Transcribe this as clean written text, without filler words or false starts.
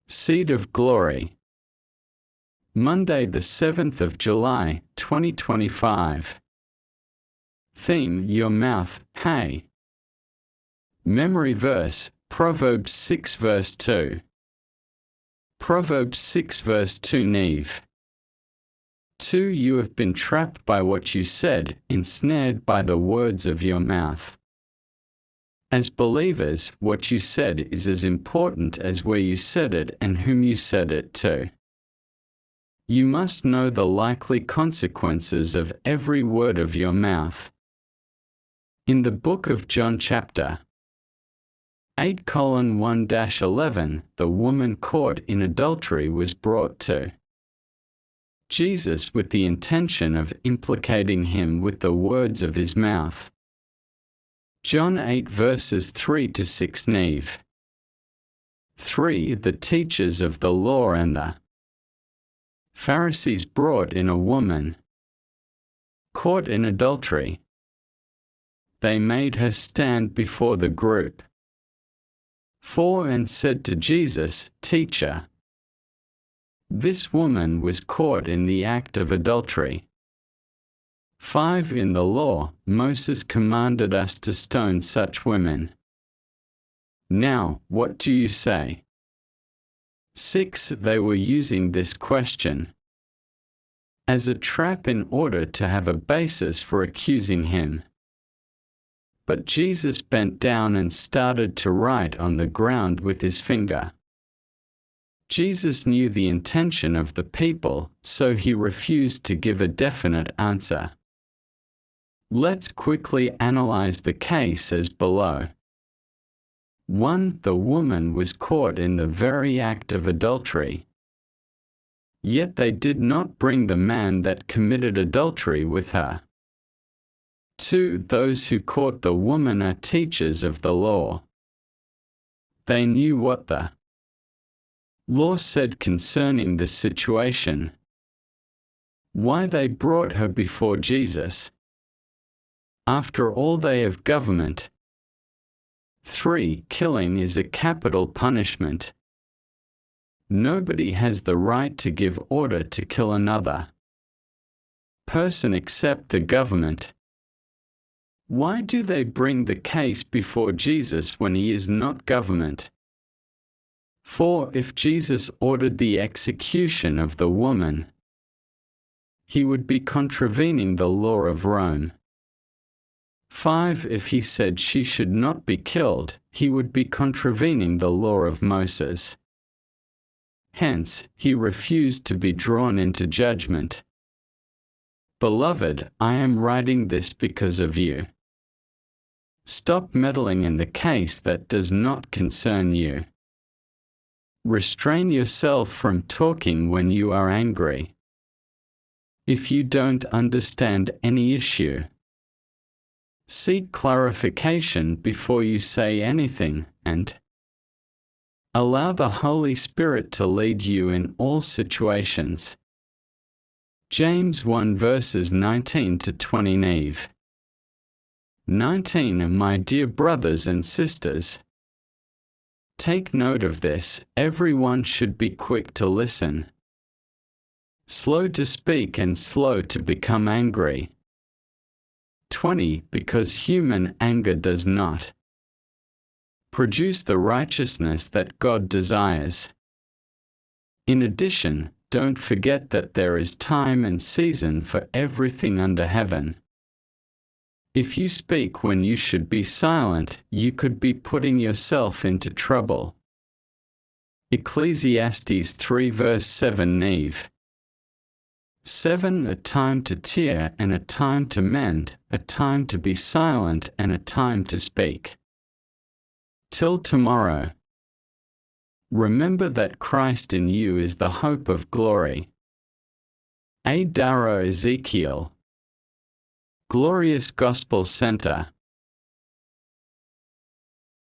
Seed of Glory. Monday, the 7th of July, 2025. Theme: Your mouth, hey. Memory verse: Proverbs 6 verse 2. Proverbs 6 verse 2 Neve. 2. You have been trapped by what you said, ensnared by the words of your mouth. As believers, what you said is as important as where you said it and whom you said it to. You must know the likely consequences of every word of your mouth. In the book of John chapter 8:1-11, the woman caught in adultery was brought to Jesus with the intention of implicating him with the words of his mouth. John 8 verses 3-6 Neve. 3. The teachers of the law and the Pharisees brought in a woman caught in adultery. They made her stand before the group. 4. And said to Jesus, Teacher, this woman was caught in the act of adultery. 5. In the law, Moses commanded us to stone such women. Now, what do you say? 6. They were using this question as a trap in order to have a basis for accusing him. But Jesus bent down and started to write on the ground with his finger. Jesus knew the intention of the people, so he refused to give a definite answer. Let's quickly analyze the case as below. 1. The woman was caught in the very act of adultery. Yet they did not bring the man that committed adultery with her. 2. Those who caught the woman are teachers of the law. They knew what the law said concerning the situation. Why they brought her before Jesus? After all, they have government. 3. Killing is a capital punishment. Nobody has the right to give order to kill another person except the government. Why do they bring the case before Jesus when he is not government? 4. If Jesus ordered the execution of the woman, he would be contravening the law of Rome. 5. If he said she should not be killed, he would be contravening the law of Moses. Hence, he refused to be drawn into judgment. Beloved, I am writing this because of you. Stop meddling in the case that does not concern you. Restrain yourself from talking when you are angry. If you don't understand any issue, seek clarification before you say anything, and allow the Holy Spirit to lead you in all situations. James 1 verses 19-20 Neve. 19. My dear brothers and sisters, take note of this: everyone should be quick to listen, slow to speak, and slow to become angry. 20. Because human anger does not produce the righteousness that God desires. In addition, don't forget that there is time and season for everything under heaven. If you speak when you should be silent, you could be putting yourself into trouble. Ecclesiastes 3 verse 7 Neve. 7. A time to tear and a time to mend, a time to be silent and a time to speak. Till tomorrow. Remember that Christ in you is the hope of glory. A. Darrow Ezekiel. Glorious Gospel Center.